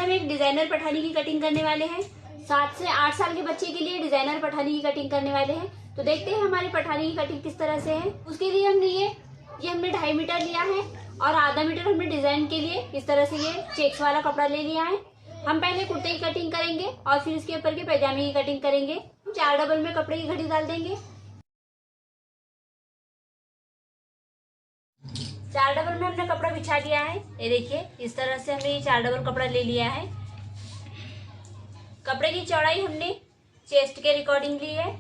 हम एक डिजाइनर पठानी की कटिंग करने वाले हैं। 7 से 8 साल के बच्चे के लिए डिजाइनर पठानी की कटिंग करने वाले हैं। तो देखते हैं हमारी पठानी की कटिंग किस तरह से है। उसके लिए हमने ये हमने 2.5 मीटर लिया है और आधा मीटर हमने डिजाइन के लिए इस तरह से ये चेक्स वाला कपड़ा ले लिया है। हम पहले कुर्ते की कटिंग करेंगे और फिर इसके ऊपर के पैजामे की कटिंग करेंगे। 4 डबल में कपड़े की घड़ी डाल देंगे। 4 डबल में हमने कपड़ा बिछा दिया है। ये देखिए इस तरह से हमने ये 4 डबल कपड़ा ले लिया है। कपड़े की चौड़ाई हमने चेस्ट के अकॉर्डिंग ली है।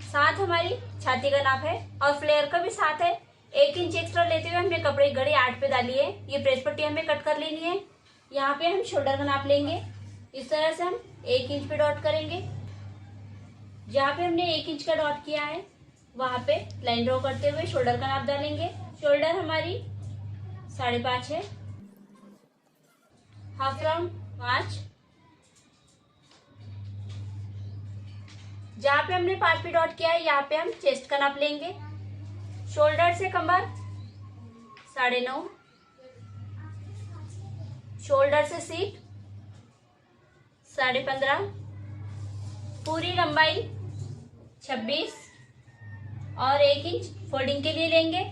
साथ हमारी छाती का नाप है और फ्लेयर का भी साथ है। 1 इंच एक्स्ट्रा लेते हुए हमने कपड़े की घड़ी 8 पे डाली है। ये प्रेस पट्टी हमें कट कर लेनी है। यहाँ पे हम शोल्डर का नाप लेंगे। इस तरह से हम 1 इंच पे डॉट करेंगे। जहाँ पे हमने 1 इंच का डॉट किया है वहां पे लाइन ड्रॉ करते हुए शोल्डर का नाप डालेंगे। शोल्डर हमारी 5.5 है, हाफ राउंड 5। जहाँ पे हमने 5 पे डॉट किया है यहाँ पे हम चेस्ट का नाप लेंगे। शोल्डर से कमर 9.5, शोल्डर से सीट 15.5, पूरी लंबाई 26 और 1 इंच फोल्डिंग के लिए लेंगे।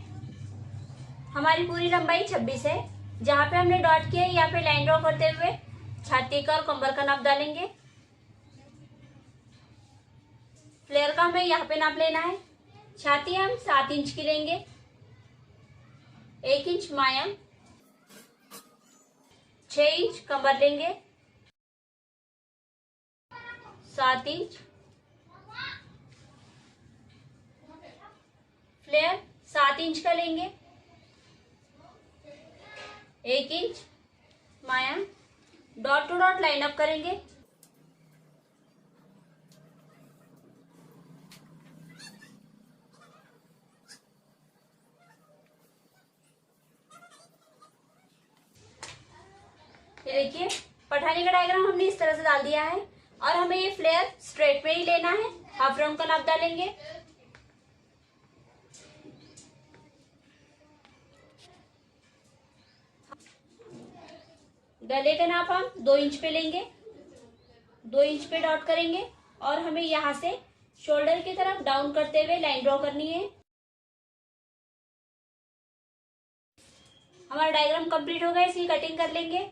हमारी पूरी लंबाई 26 है। जहाँ पे हमने डॉट किया है यहाँ पे लाइन ड्रॉ करते हुए छाती का और कमर का नाप डालेंगे। फ्लेयर का हमें यहाँ पे नाप लेना है। छाती हम 7 इंच की लेंगे, 1 इंच माया, 6 इंच कमर लेंगे, 7 इंच फ्लेयर 7 इंच का लेंगे, 1 इंच माया। Dot two dot line up करेंगे। ये देखिए पठानी का डायग्राम हमने इस तरह से डाल दिया है और हमें ये फ्लेयर स्ट्रेट में ही लेना है। हाफ राउंड का नाप डालेंगे। गले का नाप हम 2 इंच पे लेंगे। 2 इंच पे डॉट करेंगे और हमें यहाँ से शोल्डर की तरफ डाउन करते हुए लाइन ड्रॉ करनी है। हमारा डायग्राम कंप्लीट हो गया, इसकी कटिंग कर लेंगे।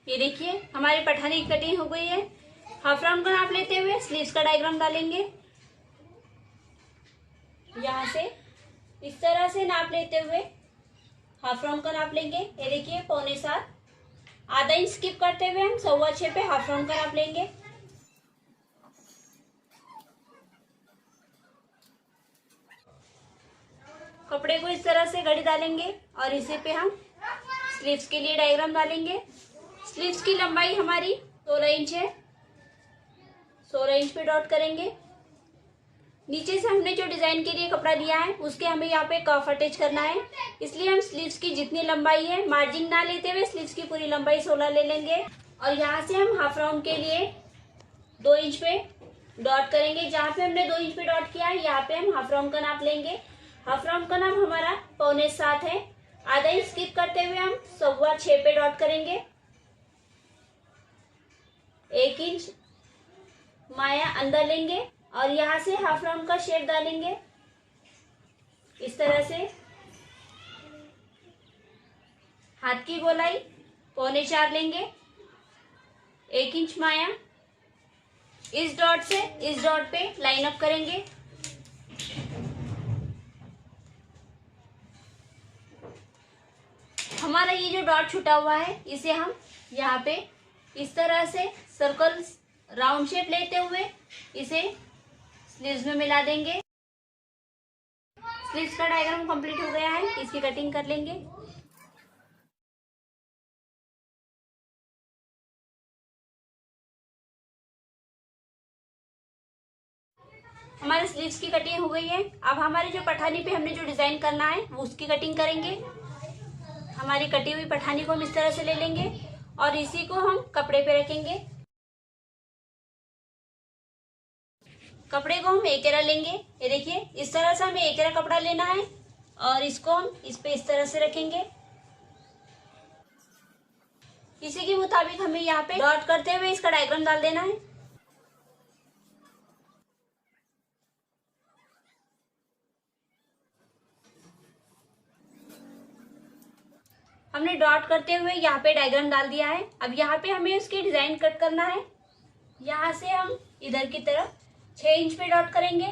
ये देखिए हमारी पठानी की कटिंग हो गई है। हाफ राउंड का नाप लेते हुए स्लीव्स का डायग्राम डालेंगे। यहाँ से इस तरह से नाप लेते हुए हाफ राउंड का नाप लेंगे। ये देखिए 6.25, आधा इंच स्किप करते हुए हम 6.25 पे हाफ राउंड का नाप लेंगे। कपड़े को इस तरह से घड़ी डालेंगे और इसी पे हम स्लीव्स के लिए डायग्राम डालेंगे। स्लीव्स की लंबाई हमारी 16 इंच है। 16 इंच पे डॉट करेंगे। नीचे से हमने जो डिजाइन के लिए कपड़ा लिया है उसके हमें यहाँ पे कफ अटैच करना है, इसलिए हम स्लीव्स की जितनी लंबाई है मार्जिन ना लेते हुए स्लीव्स की पूरी लंबाई 16 ले लेंगे। और यहाँ से हम हाफ राउंड के लिए 2 इंच पे डॉट करेंगे। जहाँ पे हमने 2 इंच पे डॉट किया है यहाँ पे हम हाफ राउंड का नाप लेंगे। हाफ राउंड का नाप हमारा 6.25 है। आधा इंच स्किप करते हुए हम 6.25 पे डॉट करेंगे। 1 इंच माया अंदर लेंगे और यहाँ से हाफ राउंड का शेप डालेंगे। इस तरह से हाथ की गोलाई 4.25 लेंगे। 1 इंच माया इस डॉट से इस डॉट पे लाइन अप करेंगे। हमारा ये जो डॉट छुटा हुआ है इसे हम यहाँ पे इस तरह से सर्कल राउंड शेप लेते हुए इसे स्लीव्स में मिला देंगे। स्लीव्स का डायग्राम कंप्लीट हो गया है, इसकी कटिंग कर लेंगे। हमारे स्लीव्स की कटिंग हो गई है। अब हमारे जो पठानी पे हमने जो डिजाइन करना है वो उसकी कटिंग करेंगे। हमारी कटी हुई पठानी को हम इस तरह से ले लेंगे और इसी को हम कपड़े पे रखेंगे। कपड़े को हम एकेरा लेंगे। ये देखिए इस तरह से हमें एकेरा कपड़ा लेना है और इसको हम इस पे इस तरह से रखेंगे। इसी के मुताबिक हमें यहाँ पे डॉट करते हुए इसका डायग्राम डाल देना है। हमने डॉट करते हुए यहाँ पे डायग्राम डाल दिया है। अब यहाँ पे हमें उसकी डिजाइन कट करना है। यहाँ से हम इधर की तरफ 6 इंच पे डॉट करेंगे।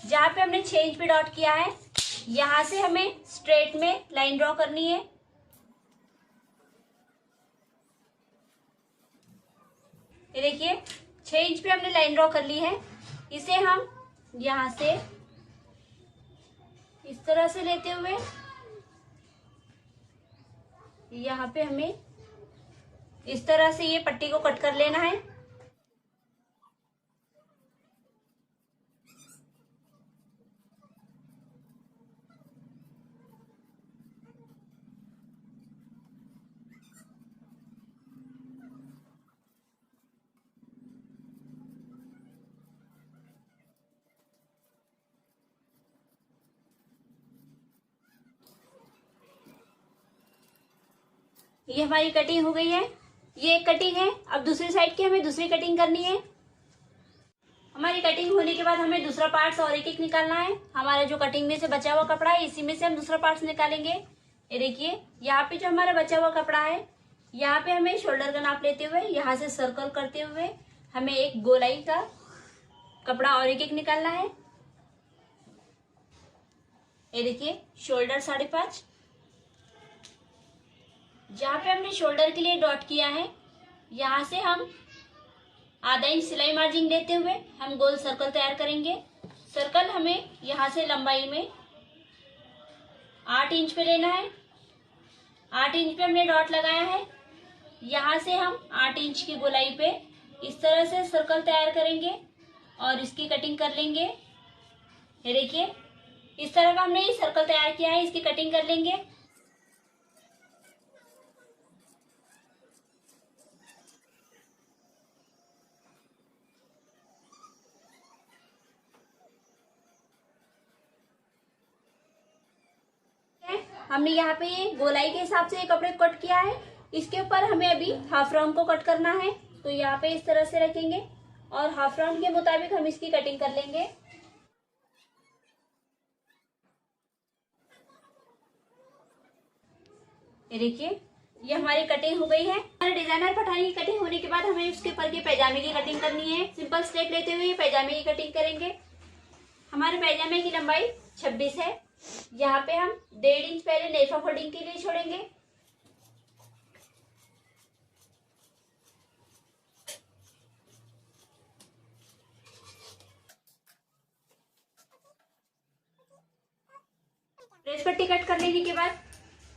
जहाँ पे हमने 6 इंच पे डॉट किया है यहाँ से हमें स्ट्रेट में लाइन ड्रॉ करनी है। ये देखिए 6 इंच पे हमने लाइन ड्रॉ कर ली है। इसे हम यहाँ से इस तरह से लेते हुए यहाँ पे हमें इस तरह से ये पट्टी को कट कर लेना है। ये हमारी कटिंग हो गई है। ये एक कटिंग है। अब दूसरी साइड की हमें दूसरी कटिंग करनी है। हमारी कटिंग होने के बाद हमें दूसरा पार्ट्स और एक एक निकालना है। हमारा जो कटिंग में से बचा हुआ कपड़ा है इसी में से हम दूसरा पार्ट्स निकालेंगे। ये देखिए यहाँ पे जो हमारा बचा हुआ कपड़ा है यहाँ पे हमें शोल्डर का नाप लेते हुए यहाँ से सर्कल करते हुए हमें एक गोलाई का कपड़ा और एक एक निकालना है। ये देखिए शोल्डर 5.5। जहाँ पे हमने शोल्डर के लिए डॉट किया है यहाँ से हम आधा इंच सिलाई मार्जिन लेते हुए हम गोल सर्कल तैयार करेंगे। सर्कल हमें यहाँ से लंबाई में 8 इंच पे लेना है। 8 इंच पे हमने डॉट लगाया है। यहाँ से हम 8 इंच की गोलाई पे इस तरह से सर्कल तैयार करेंगे और इसकी कटिंग कर लेंगे। ये देखिए इस तरह का हमने ये सर्कल तैयार किया है, इसकी कटिंग कर लेंगे। हमने यहाँ पे ये गोलाई के हिसाब से ये कपड़े को कट किया है। इसके ऊपर हमें अभी हाफ राउंड को कट करना है। तो यहाँ पे इस तरह से रखेंगे और हाफ राउंड के मुताबिक हम इसकी कटिंग कर लेंगे। ये देखिए ये हमारी कटिंग हो गई है। हमारे डिजाइनर पठानी की कटिंग होने के बाद हमें उसके ऊपर के पैजामे की कटिंग करनी है। सिंपल स्ट्रेट लेते हुए पैजामे की कटिंग करेंगे। हमारे पैजामे की लंबाई 26 है। यहाँ पे हम 1.5 इंच पहले नेफा फोल्डिंग के लिए छोड़ेंगे। प्रेस पट्टी कट कर लेने के बाद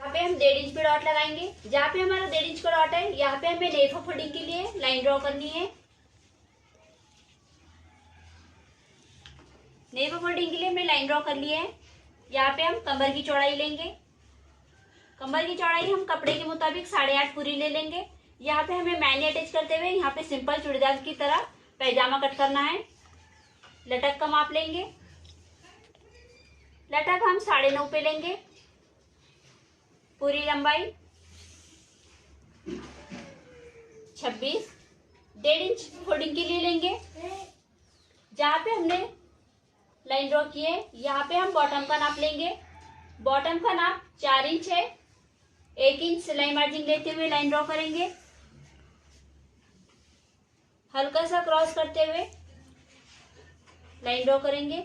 यहाँ पे हम 1.5 इंच पे डॉट लगाएंगे। जहाँ पे हमारा 1.5 इंच का डॉट है यहाँ पे हमें नेफा फोल्डिंग के लिए लाइन ड्रॉ करनी है। नेफा फोल्डिंग के लिए हमने लाइन ड्रॉ कर ली है। यहाँ पे हम कमर की चौड़ाई लेंगे। कमर की चौड़ाई हम कपड़े के मुताबिक 8.5 पूरी ले लेंगे। यहाँ पे हमें मैनी अटैच करते हुए यहाँ पे सिंपल चूड़ीदार की तरह पैजामा कट करना है। लटक का माप लेंगे। लटक हम 9.5 पे लेंगे। पूरी लंबाई 26। 1.5 इंच फोल्डिंग के लिए लेंगे। जहाँ पे हमने लाइन ड्रॉ की है यहाँ पे हम बॉटम का नाप लेंगे। बॉटम का नाप 4 इंच है। 1 इंच सिलाई मार्जिन लेते हुए लाइन ड्रॉ करेंगे। हल्का सा क्रॉस करते हुए लाइन ड्रॉ करेंगे।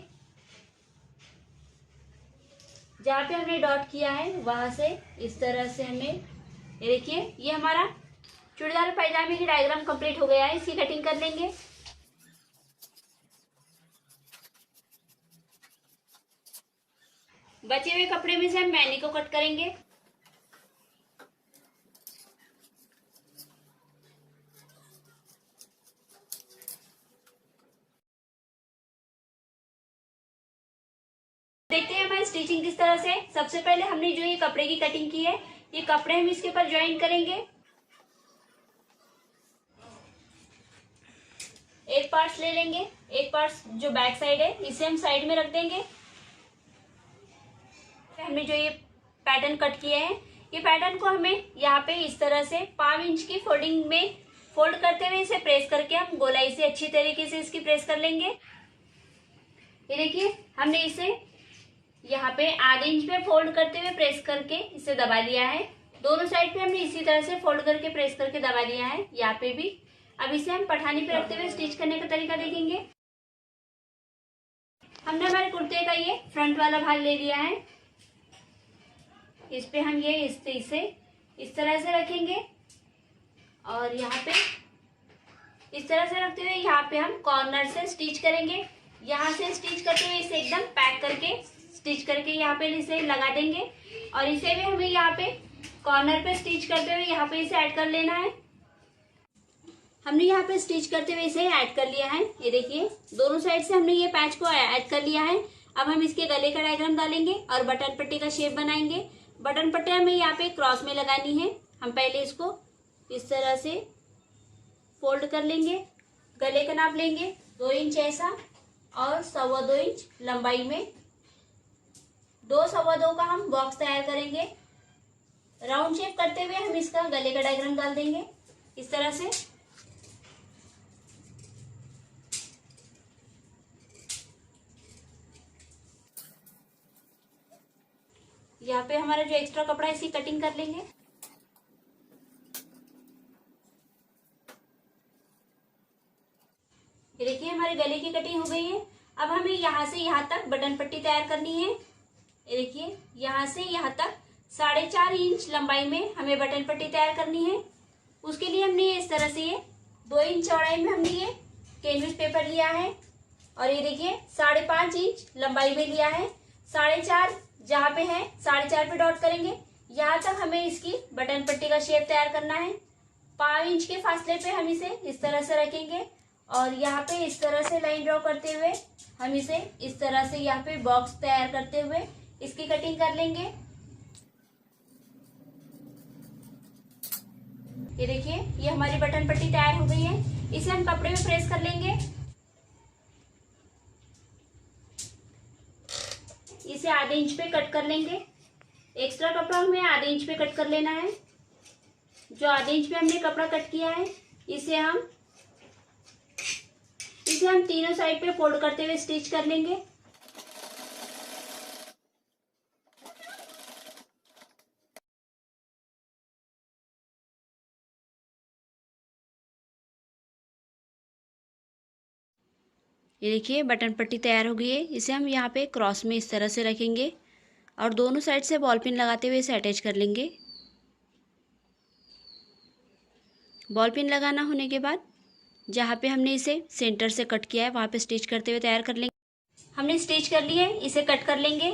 जहाँ पे हमने डॉट किया है वहां से इस तरह से हमें ये देखिए ये हमारा चूड़ीदार पैजामे की डायग्राम कंप्लीट हो गया है। इसकी कटिंग कर लेंगे। बचे हुए कपड़े में से हम मैनी को कट करेंगे। देखते हैं हमारी स्टिचिंग किस तरह से। सबसे पहले हमने जो ये कपड़े की कटिंग की है ये कपड़े हम इसके ऊपर ज्वाइन करेंगे। एक पार्ट्स ले लेंगे, एक पार्ट्स जो बैक साइड है इसे हम साइड में रख देंगे। हमने जो ये पैटर्न कट किया है, ये पैटर्न को हमें यहाँ पे इस तरह से 5 इंच की फोल्डिंग में फोल्ड करते हुए इसे प्रेस करके हम गोलाई से अच्छी तरीके से इसकी प्रेस कर लेंगे। ये देखिए हमने इसे यहाँ पे आधे इंच पे फोल्ड करते हुए प्रेस करके इसे दबा लिया है। दोनों साइड पे हमने इसी तरह से फोल्ड करके प्रेस करके दबा लिया है, यहाँ पे भी। अब इसे हम पठानी पे रखते हुए स्टिच करने का तरीका देखेंगे। हमने हमारे कुर्ते का ये फ्रंट वाला भाग ले लिया है, इस पे हम ये इसे इस तरह से रखेंगे और यहाँ पे इस तरह से रखते हुए यहाँ पे हम कॉर्नर से स्टिच करेंगे। यहाँ से स्टिच करते हुए इसे एकदम पैक करके स्टिच करके यहाँ पे इसे लगा देंगे और इसे भी हमें यहाँ पे कॉर्नर पे स्टिच करते हुए यहाँ पे इसे ऐड कर लेना है। हमने यहाँ पे स्टिच करते हुए इसे ऐड कर लिया है। ये देखिए दोनों साइड से हमने ये पैच को ऐड कर लिया है। अब हम इसके गले का डायग्राम डालेंगे और बटन पट्टी का शेप बनाएंगे। बटन पट्टी हमें यहाँ पे क्रॉस में लगानी है। हम पहले इसको इस तरह से फोल्ड कर लेंगे, गले का नाप लेंगे 2 इंच ऐसा और 2.25 इंच लंबाई में 2.25 का हम बॉक्स तैयार करेंगे। राउंड शेप करते हुए हम इसका गले का डायग्राम डाल देंगे इस तरह से। यहाँ पे हमारा जो एक्स्ट्रा कपड़ा है इसकी कटिंग कर लेंगे। ये देखिए हमारे गले की कटिंग हो गई है। अब हमें यहाँ से यहाँ तक बटन पट्टी तैयार करनी है। ये देखिए यहाँ से यहाँ तक 4.5 इंच लंबाई में हमें बटन पट्टी तैयार करनी है। उसके लिए हमने इस तरह से ये 2 इंच चौड़ाई में हमने ये कैनवस पेपर लिया है और ये देखिए 5.5 इंच लंबाई में लिया है। 4.5 जहाँ पे है 4.5 पे डॉट करेंगे। यहाँ तक हमें इसकी बटन पट्टी का शेप तैयार करना है। 5 इंच के फासले पे हम इसे इस तरह से रखेंगे और यहाँ पे इस तरह से लाइन ड्रॉ करते हुए हम इसे इस तरह से यहाँ पे बॉक्स तैयार करते हुए इसकी कटिंग कर लेंगे। ये देखिए ये हमारी बटन पट्टी तैयार हो गई है। इसे हम कपड़े में प्रेस कर लेंगे। इसे आधे इंच पे कट कर लेंगे। एक्स्ट्रा कपड़ा हमें आधे इंच पे कट कर लेना है। जो आधे इंच पे हमने कपड़ा कट किया है इसे हम तीनों साइड पे फोल्ड करते हुए स्टिच कर लेंगे। ये देखिए बटन पट्टी तैयार हो गई है। इसे हम यहाँ पे क्रॉस में इस तरह से रखेंगे और दोनों साइड से बॉल पिन लगाते हुए इसे अटैच कर लेंगे। बॉल पिन लगाना होने के बाद जहाँ पे हमने इसे सेंटर से कट किया है वहाँ पे स्टिच करते हुए तैयार कर लेंगे। हमने स्टिच कर लिया है, इसे कट कर लेंगे।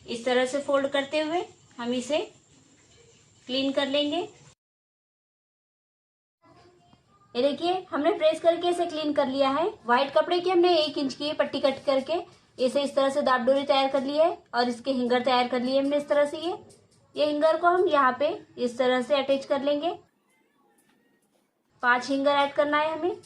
इस तरह से फोल्ड करते हुए हम इसे क्लीन कर लेंगे। ये देखिए हमने प्रेस करके इसे क्लीन कर लिया है। व्हाइट कपड़े की हमने 1 इंच की पट्टी कट करके इसे इस तरह से दाब डोरी तैयार कर ली है और इसके हिंगर तैयार कर लिए हमने इस तरह से। ये हिंगर को हम यहाँ पे इस तरह से अटैच कर लेंगे। 5 हिंगर ऐड करना है हमें।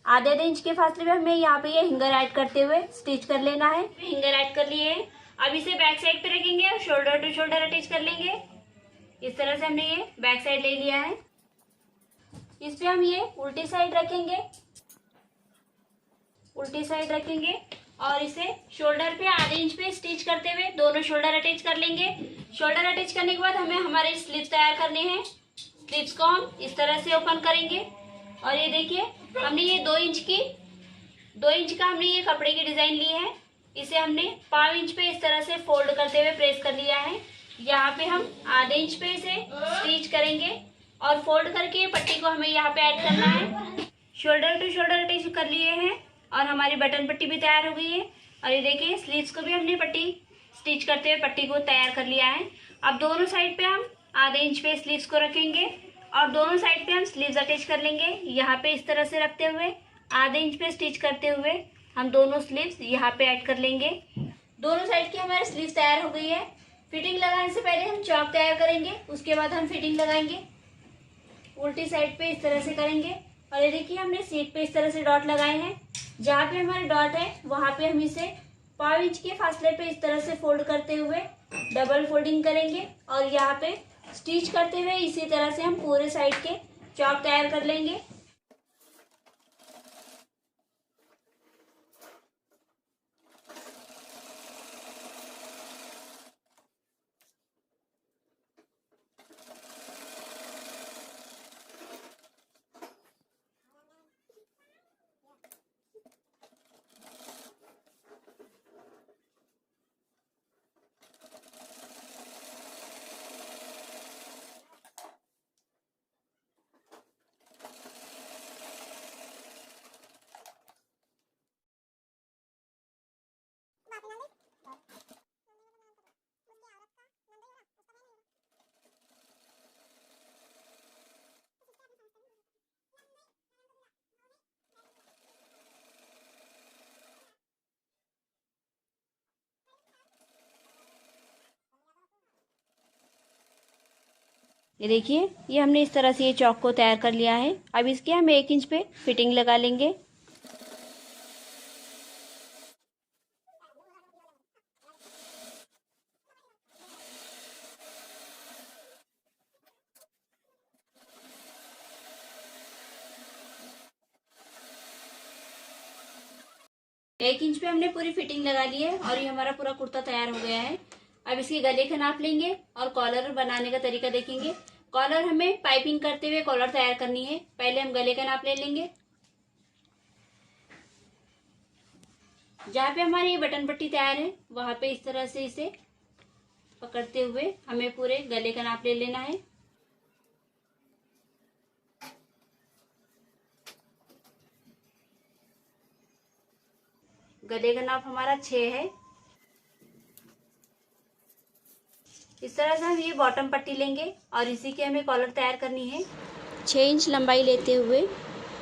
आधे इंच के फासले में हमें यहाँ पे ये हिंगर ऐड करते हुए स्टिच कर लेना है। हिंगर ऐड कर लिए हैं। अब इसे बैक साइड पे रखेंगे और शोल्डर टू शोल्डर अटैच कर लेंगे। इस तरह से हमने ये बैक साइड ले लिया है। इस पे हम ये उल्टी साइड रखेंगे, उल्टी साइड रखेंगे और इसे शोल्डर पे आधे इंच पे स्टिच करते हुए दोनों शोल्डर अटैच कर लेंगे। शोल्डर अटैच करने के बाद हमें हमारे स्लीव्स तैयार करने हैं। स्लीव्स को हम इस तरह से ओपन करेंगे और ये देखिए हमने ये 2 इंच का हमने ये कपड़े की डिजाइन ली है। इसे हमने 5 इंच पे इस तरह से फोल्ड करते हुए प्रेस कर लिया है। यहाँ पे हम आधे इंच पे इसे स्टिच करेंगे और फोल्ड करके पट्टी को हमें यहाँ पे ऐड करना है। शोल्डर टू शोल्डर अटैच कर लिए हैं और हमारी बटन पट्टी भी तैयार हो गई है। और ये देखिए स्लीव्स को भी हमने पट्टी स्टिच करते हुए पट्टी को तैयार कर लिया है। अब दोनों साइड पे हम आधे इंच पे स्लीव्स को रखेंगे और दोनों साइड पे हम स्लीव्स अटैच कर लेंगे। यहाँ पे इस तरह से रखते हुए आधे इंच पे स्टिच करते हुए हम दोनों स्लीव्स यहाँ पे ऐड कर लेंगे। दोनों साइड की हमारी स्लीव तैयार हो गई है। फिटिंग लगाने से पहले हम चौक तैयार करेंगे, उसके बाद हम फिटिंग लगाएंगे। उल्टी साइड पे इस तरह से करेंगे और ये देखिए हमने सीट पे इस तरह से डॉट लगाए हैं। जहाँ पे हमारे डॉट है वहां पे हम इसे 5 इंच के फासले पे इस तरह से फोल्ड करते हुए डबल फोल्डिंग करेंगे और यहाँ पे स्टिच करते हुए इसी तरह से हम पूरे साइड के चौक तैयार कर लेंगे। ये देखिए ये हमने इस तरह से ये चौक को तैयार कर लिया है। अब इसके हम 1 इंच पे फिटिंग लगा लेंगे। एक इंच पे हमने पूरी फिटिंग लगा ली है और ये हमारा पूरा कुर्ता तैयार हो गया है। अब इसके गले का नाप लेंगे और कॉलर बनाने का तरीका देखेंगे। कॉलर हमें पाइपिंग करते हुए कॉलर तैयार करनी है। पहले हम गले का नाप ले लेंगे। जहाँ पे हमारी ये बटन पट्टी तैयार है वहां पे इस तरह से इसे पकड़ते हुए हमें पूरे गले का नाप ले लेना है। गले का नाप हमारा 6 है। इस तरह से हम ये बॉटम पट्टी लेंगे और इसी की हमें कॉलर तैयार करनी है। 6 इंच लंबाई लेते हुए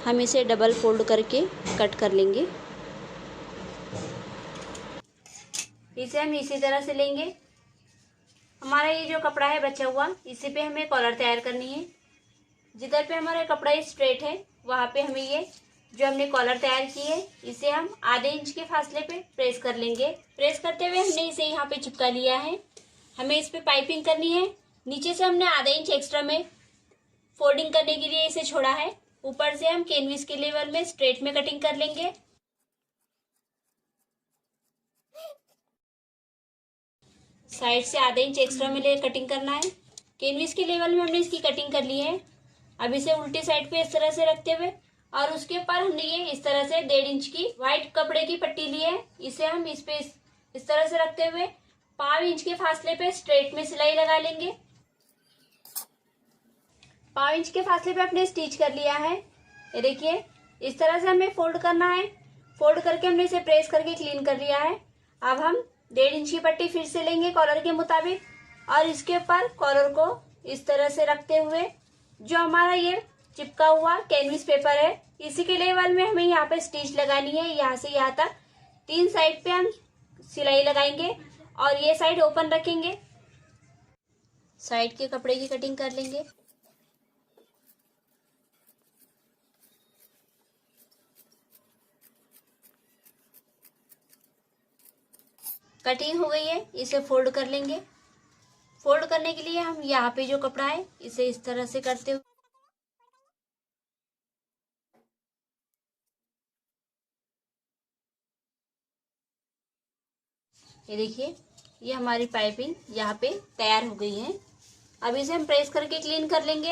हम इसे डबल फोल्ड करके कट कर लेंगे। इसे हम इसी तरह से लेंगे। हमारा ये जो कपड़ा है बचा हुआ इसी पे हमें कॉलर तैयार करनी है। जिधर पे हमारा कपड़ा स्ट्रेट है वहां पे हमें ये जो हमने कॉलर तैयार की है इसे हम आधे इंच के फासले पे प्रेस कर लेंगे। प्रेस करते हुए हमने इसे यहाँ पे चिपका लिया है। हमें इस पे पाइपिंग करनी है। नीचे से हमने आधा इंच एक्स्ट्रा में फोल्डिंग करने के लिए इसे छोड़ा है। ऊपर से हम कैनविस के लेवल में स्ट्रेट में कटिंग कर लेंगे। साइड से आधा इंच एक्स्ट्रा में ले कटिंग करना है। कैनविस के लेवल में हमने इसकी कटिंग कर ली है। अब इसे उल्टी साइड पे इस तरह से रखते हुए और उसके ऊपर हमने ये इस तरह से 1.5 इंच की व्हाइट कपड़े की पट्टी ली है। इसे हम इस पे इस तरह से रखते हुए 5 इंच के फासले पे स्ट्रेट में सिलाई लगा लेंगे। 5 इंच के फासले पे अपने स्टिच कर लिया है। ये देखिए इस तरह से हमें फोल्ड करना है। फोल्ड करके हमने इसे प्रेस करके क्लीन कर लिया है। अब हम 1.5 इंच की पट्टी फिर से लेंगे कॉलर के मुताबिक और इसके ऊपर कॉलर को इस तरह से रखते हुए जो हमारा ये चिपका हुआ कैनविस पेपर है इसी के लेवल में हमें यहाँ पे स्टिच लगानी है। यहाँ से यहाँ तक 3 साइड पे हम सिलाई लगाएंगे और ये साइड ओपन रखेंगे। साइड के कपड़े की कटिंग कर लेंगे। कटिंग हो गई है। इसे फोल्ड कर लेंगे। फोल्ड करने के लिए हम यहाँ पे जो कपड़ा है इसे इस तरह से करते हुए ये देखिए ये हमारी पाइपिंग यहाँ पे तैयार हो गई है। अब इसे हम प्रेस करके क्लीन कर लेंगे।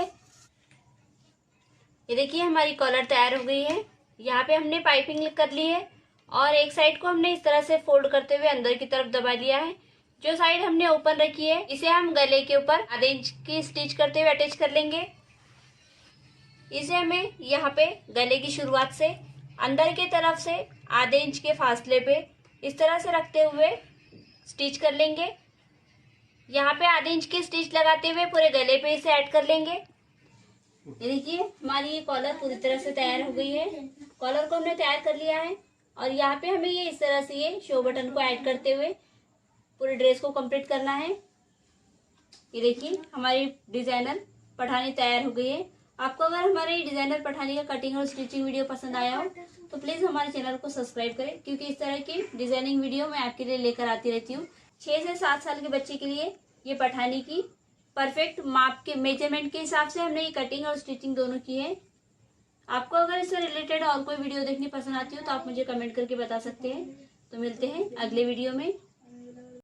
ये देखिए हमारी कॉलर तैयार हो गई है। यहाँ पे हमने पाइपिंग कर ली है और एक साइड को हमने इस तरह से फोल्ड करते हुए अंदर की तरफ दबा लिया है। जो साइड हमने ओपन रखी है इसे हम गले के ऊपर आधे इंच की स्टिच करते हुए अटैच कर लेंगे। इसे हमें यहाँ पे गले की शुरुआत से अंदर की तरफ से आधे इंच के फासले पे इस तरह से रखते हुए स्टिच कर लेंगे। यहाँ पे आधे इंच की स्टिच लगाते हुए पूरे गले पे इसे ऐड कर लेंगे। ये देखिए हमारी ये कॉलर पूरी तरह से तैयार हो गई है। कॉलर को हमने तैयार कर लिया है और यहाँ पे हमें ये इस तरह से ये शो बटन को ऐड करते हुए पूरे ड्रेस को कंप्लीट करना है। ये देखिए हमारी डिजाइनर पठानी तैयार हो गई है। आपको अगर हमारी डिजाइनर पठानी का कटिंग और स्टिचिंग वीडियो पसंद आया हो तो प्लीज हमारे चैनल को सब्सक्राइब करें, क्योंकि इस तरह की डिजाइनिंग वीडियो मैं आपके लिए लेकर आती रहती हूँ। 6 से 7 साल के बच्चे के लिए ये पठानी की परफेक्ट माप के मेजरमेंट के हिसाब से हमने ये कटिंग और स्टिचिंग दोनों की है। आपको अगर इससे रिलेटेड और कोई वीडियो देखनी पसंद आती हो तो आप मुझे कमेंट करके बता सकते हैं। तो मिलते हैं अगले वीडियो में।